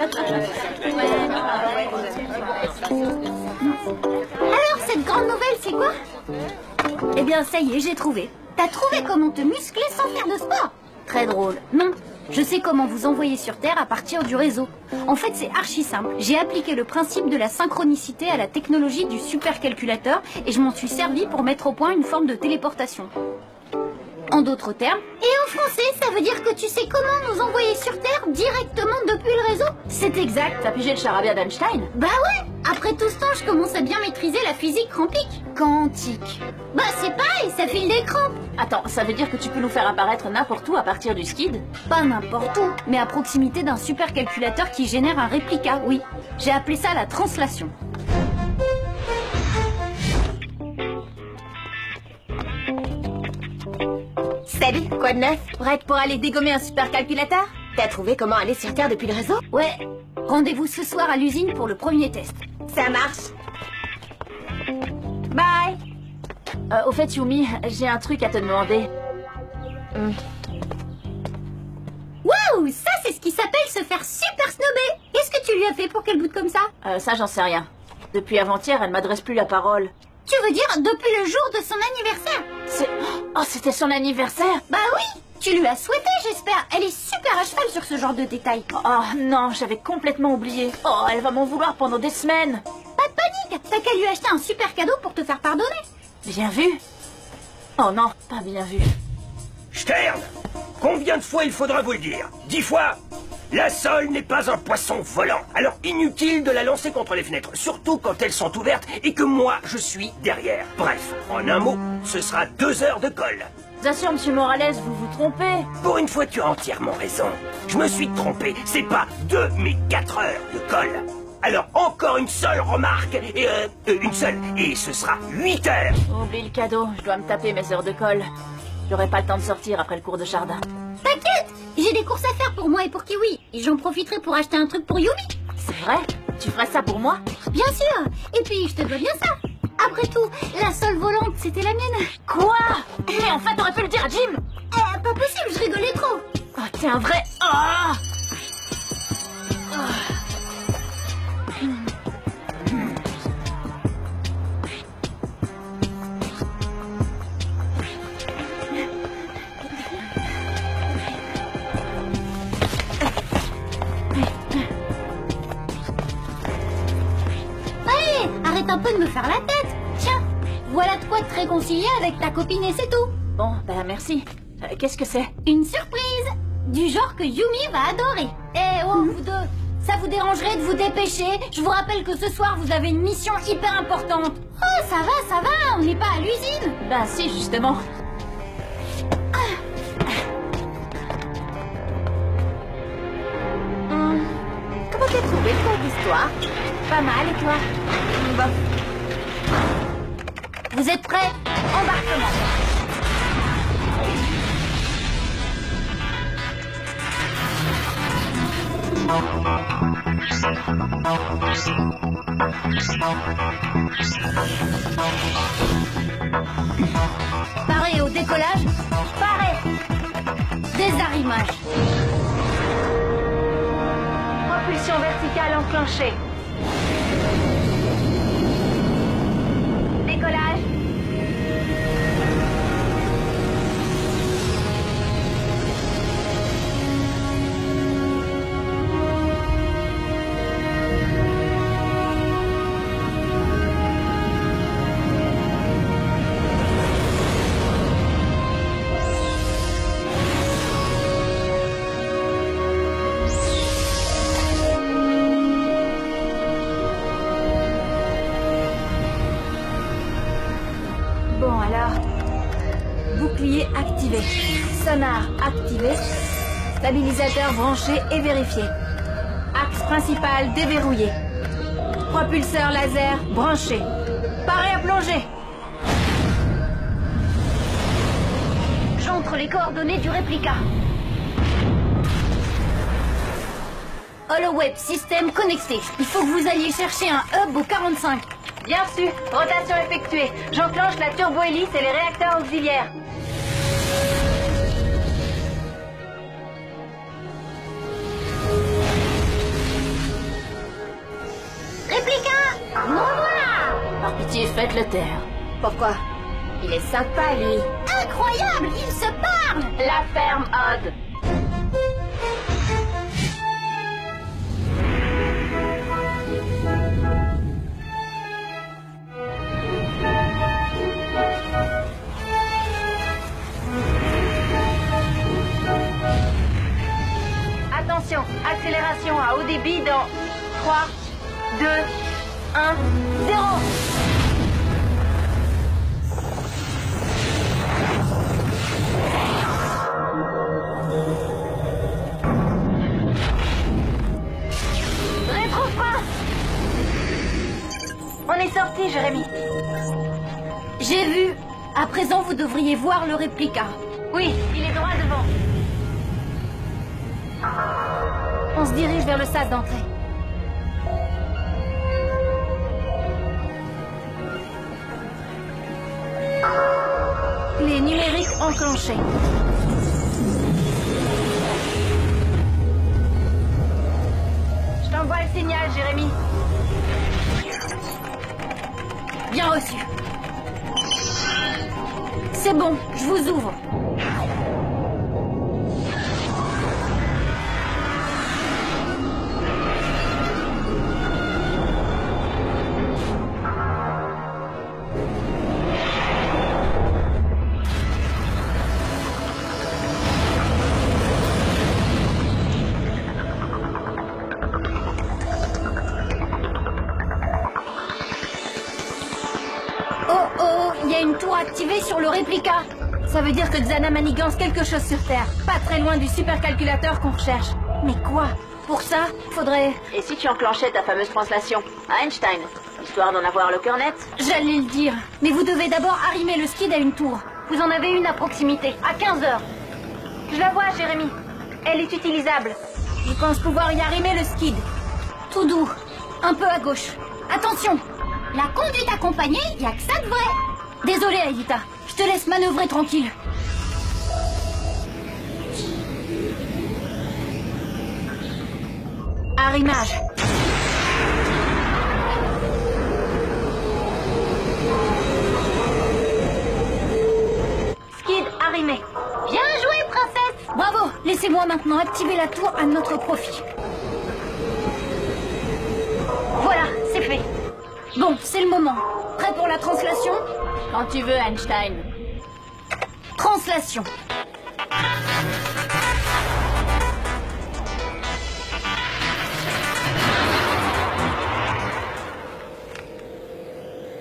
Alors, cette grande nouvelle, c'est quoi? Eh bien, ça y est, j'ai trouvé. T'as trouvé comment te muscler sans faire de sport? Très drôle. Non, je sais comment vous envoyer sur Terre à partir du réseau. En fait, c'est archi simple. J'ai appliqué le principe de la synchronicité à la technologie du supercalculateur et je m'en suis servi pour mettre au point une forme de téléportation. En d'autres termes... Et en français, ça veut dire que tu sais comment nous envoyer sur Terre directement depuis le réseau? C'est exact. T'as pigé le charabia d'Einstein? Bah ouais. Après tout ce temps, je commence à bien maîtriser la physique quantique. Bah c'est pareil, ça file des crampes. Attends, ça veut dire que tu peux nous faire apparaître n'importe où à partir du skid? Pas n'importe où, mais à proximité d'un supercalculateur qui génère un réplica, oui. J'ai appelé ça la translation. Salut, quoi de neuf? Prête pour aller dégommer un supercalculateur? T'as trouvé comment aller sur Terre depuis le réseau? Ouais. Rendez-vous ce soir à l'usine pour le premier test. Ça marche. Bye. Au fait, Yumi, j'ai un truc à te demander. Waouh, ça c'est ce qui s'appelle se faire super snobber. Qu'est-ce que tu lui as fait pour qu'elle boude comme ça? Ça, j'en sais rien. Depuis avant-hier, elle m'adresse plus la parole. Tu veux dire depuis le jour de son anniversaire? Oh, c'était son anniversaire? Bah oui. Tu lui as souhaité, j'espère. Elle est super à cheval sur ce genre de détails. Oh non, j'avais complètement oublié. Oh, elle va m'en vouloir pendant des semaines. Pas de panique, t'as qu'à lui acheter un super cadeau pour te faire pardonner. Bien vu? Oh non, pas bien vu. Stern, combien de fois il faudra vous le dire? 10 fois? La sole n'est pas un poisson volant, alors inutile de la lancer contre les fenêtres, surtout quand elles sont ouvertes et que moi je suis derrière. Bref, en un mot, ce sera 2 heures de colle. Bien sûr, monsieur Morales, vous vous trompez. Pour une fois, tu as entièrement raison. Je me suis trompé, c'est pas 2 mais 4 heures de colle. Alors encore une seule remarque, une seule, et ce sera 8 heures. Oublie le cadeau, je dois me taper mes heures de colle. J'aurai pas le temps de sortir après le cours de jardin. T'inquiète, j'ai des courses à faire pour moi et pour Kiwi. Et j'en profiterai pour acheter un truc pour Yumi. C'est vrai? Tu ferais ça pour moi? Bien sûr. Et puis, je te dois bien ça. Après tout, la sole volante, c'était la mienne. Quoi? Mais en fait, t'aurais pu le dire à Jim. Pas possible, je rigolais trop. Oh, t'es un vrai... Oh. Allez, arrête un peu de me faire la tête. Tiens, voilà de quoi te réconcilier avec ta copine et c'est tout. Bon, ben merci. Qu'est-ce que c'est? Une surprise. Du genre que Yumi va adorer. Eh oh, vous deux, ça vous dérangerait de vous dépêcher? Je vous rappelle que ce soir, vous avez une mission hyper importante. Oh, ça va, on n'est pas à l'usine. Ben si, justement. Comment t'as trouvé le cours d'histoire? Pas mal, et toi? Bon. Vous êtes prêts? Embarquement. Paré au décollage. Paré. Désarrimage. Propulsion verticale enclenchée. Décollage. Bon alors, bouclier activé, sonar activé, stabilisateur branché et vérifié, axe principal déverrouillé, propulseur laser branché, paré à plonger. J'entre les coordonnées du réplica. HoloWeb système connecté. Il faut que vous alliez chercher un hub au 45. Bien reçu, rotation effectuée. J'enclenche la turbo-hélice et les réacteurs auxiliaires. Faites-le taire. Pourquoi? Il est sympa, lui. Incroyable, ils se parlent. La ferme, Odd. Attention, accélération à haut débit dans 3, 2, 1, 0. Rétro-frein. On est sorti, Jérémy. J'ai vu. À présent, vous devriez voir le réplica. Oui, il est droit devant. On se dirige vers le sas d'entrée. Les numériques enclenchés. Je t'envoie le signal, Jérémy. Bien reçu. C'est bon, je vous ouvre. Il y a une tour activée sur le réplica. Ça veut dire que Xana manigance quelque chose sur Terre. Pas très loin du supercalculateur qu'on recherche. Mais quoi? Pour ça, faudrait... Et si tu enclenchais ta fameuse translation à Einstein, histoire d'en avoir le cœur net? J'allais le dire. Mais vous devez d'abord arrimer le skid à une tour. Vous en avez une à proximité, à 15 heures. Je la vois, Jérémy. Elle est utilisable. Je pense pouvoir y arrimer le skid. Tout doux. Un peu à gauche. Attention! La conduite accompagnée, y a que ça de vrai. Désolée, Aelita. Je te laisse manœuvrer tranquille. Arrimage. Skid arrimé. Bien joué, princesse! Bravo! Laissez-moi maintenant activer la tour à notre profit. Voilà, c'est fait. Bon, c'est le moment. Prêt pour la translation? Quand tu veux, Einstein. Translation.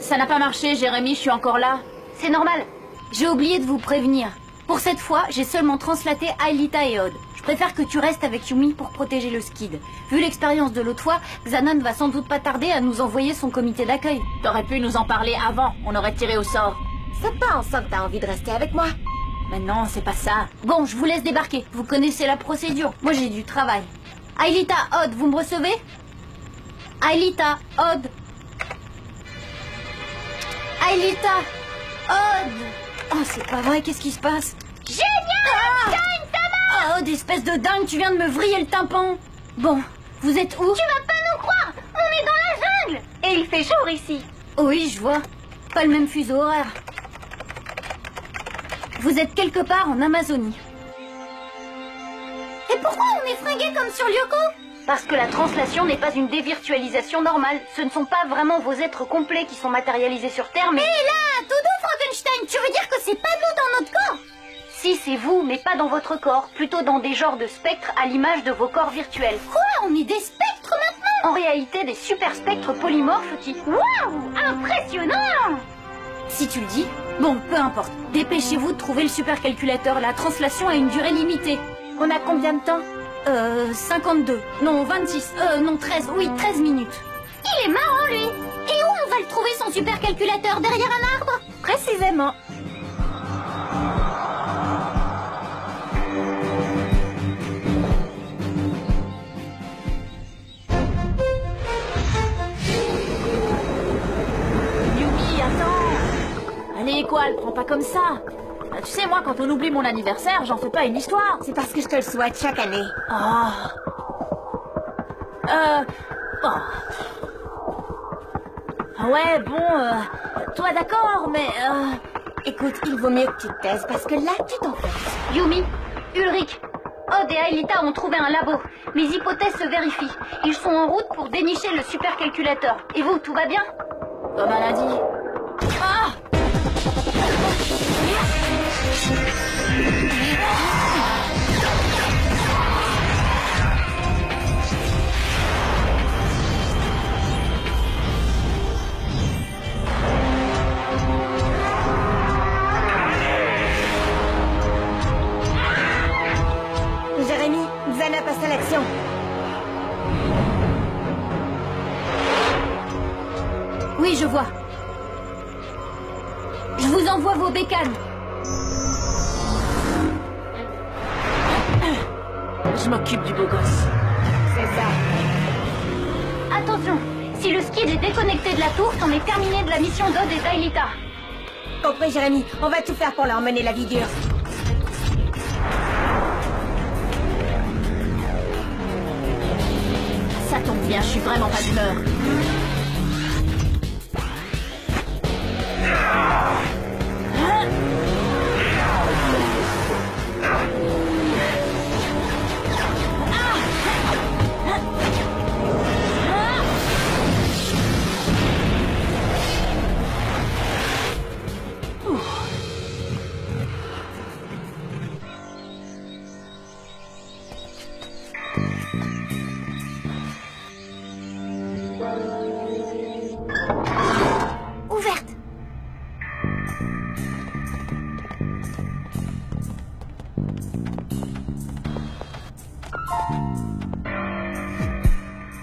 Ça n'a pas marché, Jérémy, je suis encore là. C'est normal. J'ai oublié de vous prévenir. Pour cette fois, j'ai seulement translaté Aelita et Odd. Je préfère que tu restes avec Yumi pour protéger le skid. Vu l'expérience de l'autre fois, Xana ne va sans doute pas tarder à nous envoyer son comité d'accueil. T'aurais pu nous en parler avant, on aurait tiré au sort. C'est pas en ça que t'as envie de rester avec moi. Mais non, c'est pas ça. Bon, je vous laisse débarquer. Vous connaissez la procédure. Moi, j'ai du travail. Aelita, Odd, vous me recevez? Aelita, Odd. Aelita, Odd. Oh, c'est pas vrai, qu'est-ce qui se passe? Génial! Ah! Odd, espèce de dingue, tu viens de me vriller le tympan. Bon, vous êtes où? Tu vas pas nous croire. On est dans la jungle. Et il fait jour ici. Oui, je vois. Pas le même fuseau horaire. Vous êtes quelque part en Amazonie. Et pourquoi on est fringués comme sur Lyoko? Parce que la translation n'est pas une dévirtualisation normale. Ce ne sont pas vraiment vos êtres complets qui sont matérialisés sur Terre, mais... Hé là, Doudou Frankenstein, tu veux dire que c'est pas nous dans notre corps? Si, c'est vous, mais pas dans votre corps. Plutôt dans des genres de spectres à l'image de vos corps virtuels. Quoi? On est des spectres maintenant? En réalité, des super spectres polymorphes qui... Waouh! Impressionnant! Si tu le dis. Bon, peu importe. Dépêchez-vous de trouver le supercalculateur. La translation a une durée limitée. On a combien de temps? 52. Non, 26. Non, 13. Oui, 13 minutes. Il est marrant, lui. Et où on va le trouver, son supercalculateur? Derrière un arbre? Précisément. Yumi, attends. Allez, quoi, elle prend pas comme ça. Tu sais, moi, quand on oublie mon anniversaire, j'en fais pas une histoire. C'est parce que je te le souhaite chaque année. Oh. Oh. Ouais, bon, toi d'accord, mais... Écoute, il vaut mieux que tu te taises parce que là, tu t'enfonces. Yumi, Ulrich, Odd et Aelita ont trouvé un labo. Mes hypothèses se vérifient. Ils sont en route pour dénicher le supercalculateur. Et vous, tout va bien? Comme elle a dit. Ah! Jérémy, Xana passe à l'action. Oui, je vois. Je vous envoie vos bécanes. Je m'occupe du beau gosse. C'est ça. Attention, si le skid est déconnecté de la tour, c'en est terminé de la mission d'Odd et d'Aelita. Compris, Jérémy. On va tout faire pour leur mener la vie dure. Ça tombe bien, je suis vraiment pas d'humeur. Ouverte.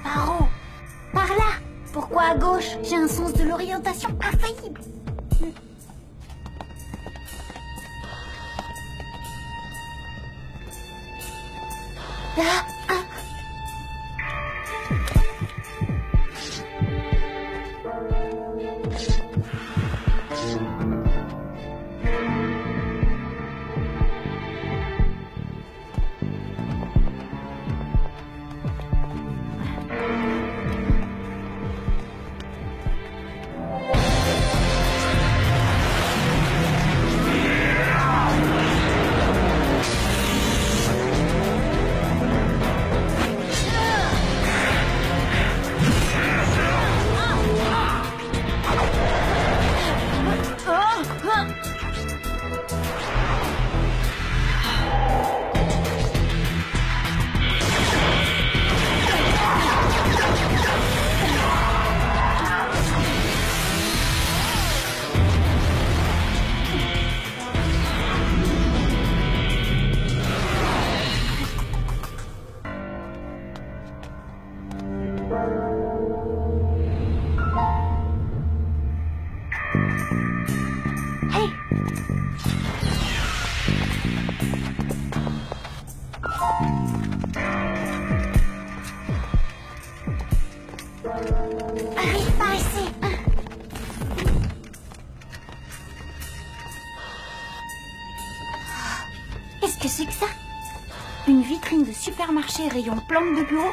Par où? Par là. Pourquoi à gauche? J'ai un sens de l'orientation infaillible. Ah, ah. Hey! Arrive pas ici. Qu'est-ce que c'est que ça? Une vitrine de supermarché rayon plantes de bureau?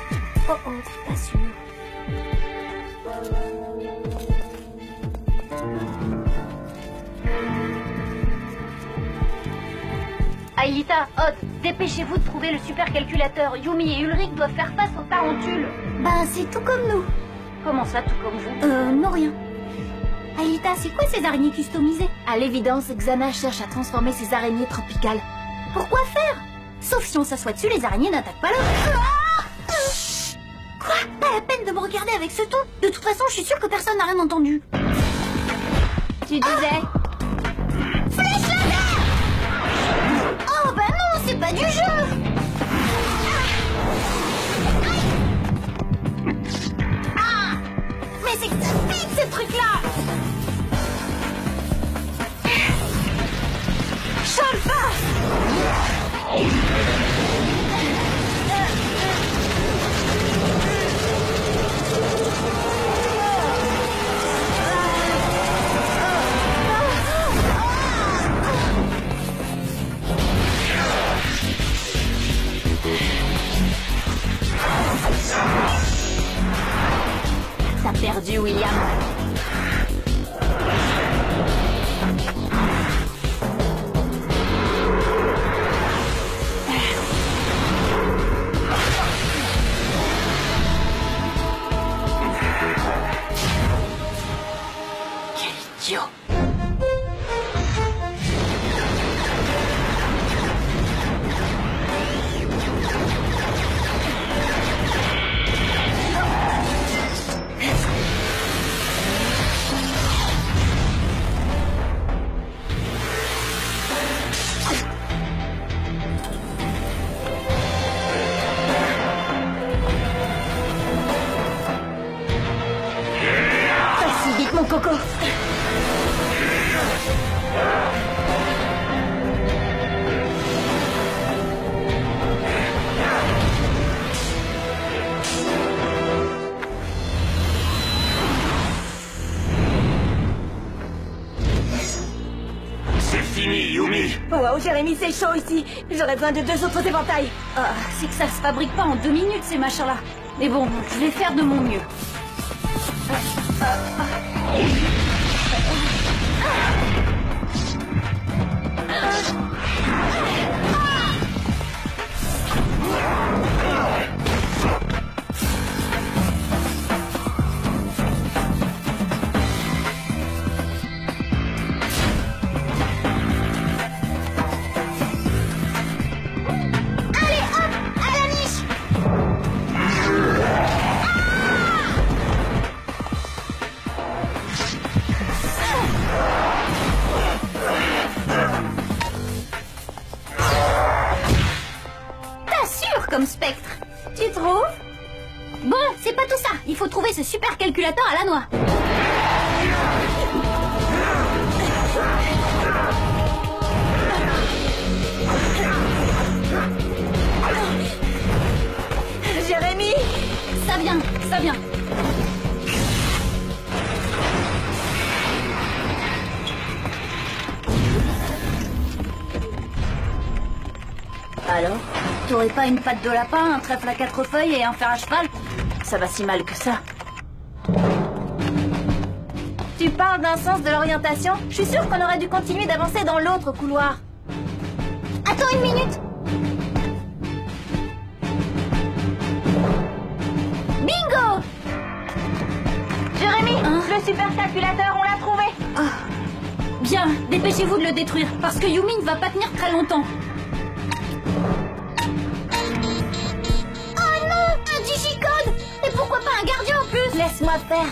Oh oh, pas sûr. Aelita, Odd, dépêchez-vous de trouver le supercalculateur. Yumi et Ulrich doivent faire face aux tarentules. Bah, c'est tout comme nous. Comment ça, tout comme vous? Non, rien. Aelita, c'est quoi ces araignées customisées? À l'évidence, Xana cherche à transformer ses araignées tropicales. Pourquoi faire? Sauf si on s'assoit dessus, les araignées n'attaquent pas l'homme. Ah! Quoi? Pas la peine de me regarder avec ce ton. De toute façon, je suis sûre que personne n'a rien entendu. Tu disais? Flèche laser! Oh bah non, c'est pas du jeu! Ah! Mais c'est que ça pique, ce truc-là! Chante pas! T'as perdu, William. Kyo. Vas-y, vite, mon coco. C'est fini, Yumi. Wow, Jérémy, c'est chaud ici. J'aurais besoin de 2 autres éventails. Ah, c'est que ça se fabrique pas en 2 minutes, ces machins-là. Mais bon, je vais faire de mon mieux. Allez, hop, à la niche. T'assures comme spectre. Tu trouves? Bon, c'est pas tout ça. Il faut trouver ce super calculateur à la noix. Jérémy! Ça vient, ça vient. Alors, t'aurais pas une patte de lapin, un trèfle à 4 feuilles et un fer à cheval? Ça va si mal que ça. Tu parles d'un sens de l'orientation? Je suis sûre qu'on aurait dû continuer d'avancer dans l'autre couloir. Attends une minute. Bingo! Jérémy, Hein? le supercalculateur, on l'a trouvé. Bien, dépêchez-vous de le détruire, parce que Yumi ne va pas tenir très longtemps. Oh non, un digicode! Et pourquoi pas un gardien en plus? Laisse-moi faire.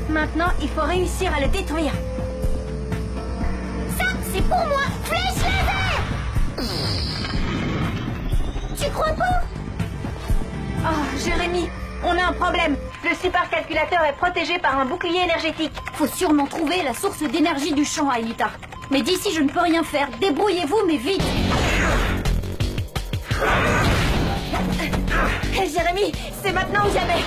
Maintenant, il faut réussir à le détruire. Ça, c'est pour moi! Flèche laser! Tu crois pas? Oh, Jérémy, on a un problème. Le supercalculateur est protégé par un bouclier énergétique. Faut sûrement trouver la source d'énergie du champ, Aelita. Mais d'ici, je ne peux rien faire. Débrouillez-vous, mais vite! Jérémy, c'est maintenant ou jamais.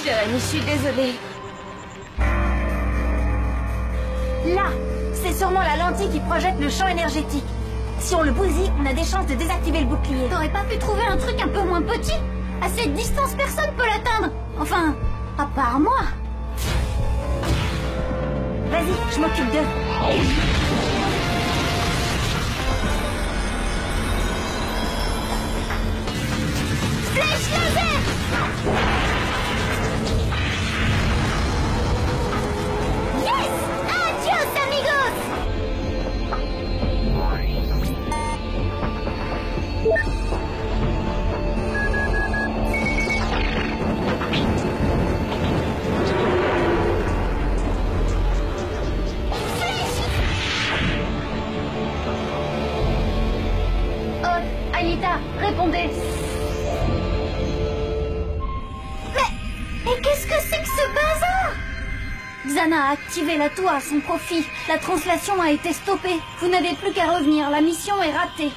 Jérémy, je suis désolée. Là, c'est sûrement la lentille qui projette le champ énergétique. Si on le bousille, on a des chances de désactiver le bouclier. T'aurais pas pu trouver un truc un peu moins petit? À cette distance, personne peut l'atteindre. Enfin, à part moi. Vas-y, je m'occupe d'eux. Flèche laser! Yes! Adios, amigos! Oh, Aelita, répondez! Mais qu'est-ce que c'est que ce bazar? Xana a activé l'atout à son profit. La translation a été stoppée. Vous n'avez plus qu'à revenir. La mission est ratée.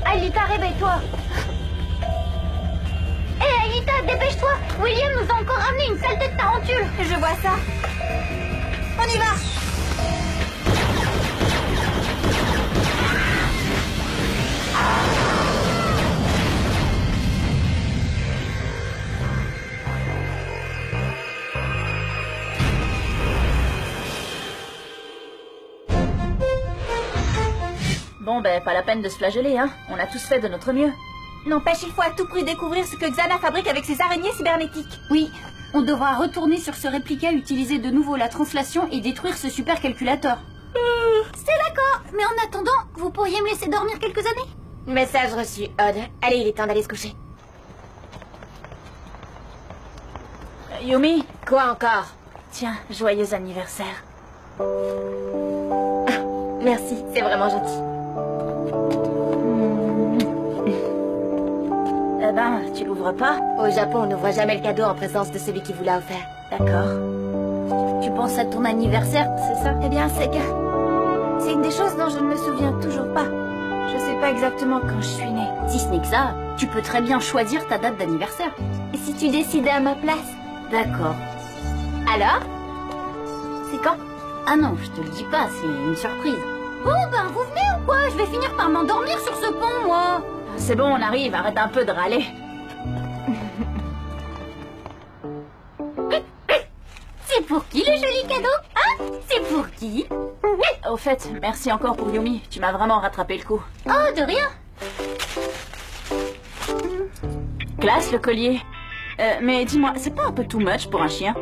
Aelita, réveille-toi. Hé, Aelita, dépêche-toi. William nous a encore ramené une saleté de tarentule. Je vois ça. On y va. Bon, ben, pas la peine de se flageller, hein. On a tous fait de notre mieux. N'empêche, il faut à tout prix découvrir ce que Xana fabrique avec ses araignées cybernétiques. Oui, on devra retourner sur ce réplica, utiliser de nouveau la translation et détruire ce supercalculateur. C'est d'accord, mais en attendant, vous pourriez me laisser dormir quelques années? Message reçu, Odd. Allez, il est temps d'aller se coucher. Yumi, Quoi encore? tiens, joyeux anniversaire. Merci, c'est vraiment gentil. Eh ben, tu l'ouvres pas? Au Japon, on n'ouvre jamais le cadeau en présence de celui qui vous l'a offert. D'accord. Tu penses à ton anniversaire, c'est ça? Eh bien, c'est que... c'est une des choses dont je ne me souviens toujours pas. Je sais pas exactement quand je suis née. Si ce n'est que ça, tu peux très bien choisir ta date d'anniversaire. Et si tu décidais à ma place? D'accord. Alors? C'est quand? Ah non, je te le dis pas, c'est une surprise. Bon ben, vous venez ou quoi? Je vais finir par m'endormir sur ce pont, moi. C'est bon, on arrive, arrête un peu de râler. C'est pour qui le joli cadeau? Hein? C'est pour qui? Au fait, merci encore pour Yumi, tu m'as vraiment rattrapé le coup. Oh, de rien. Classe, le collier. Mais dis-moi, c'est pas un peu too much pour un chien?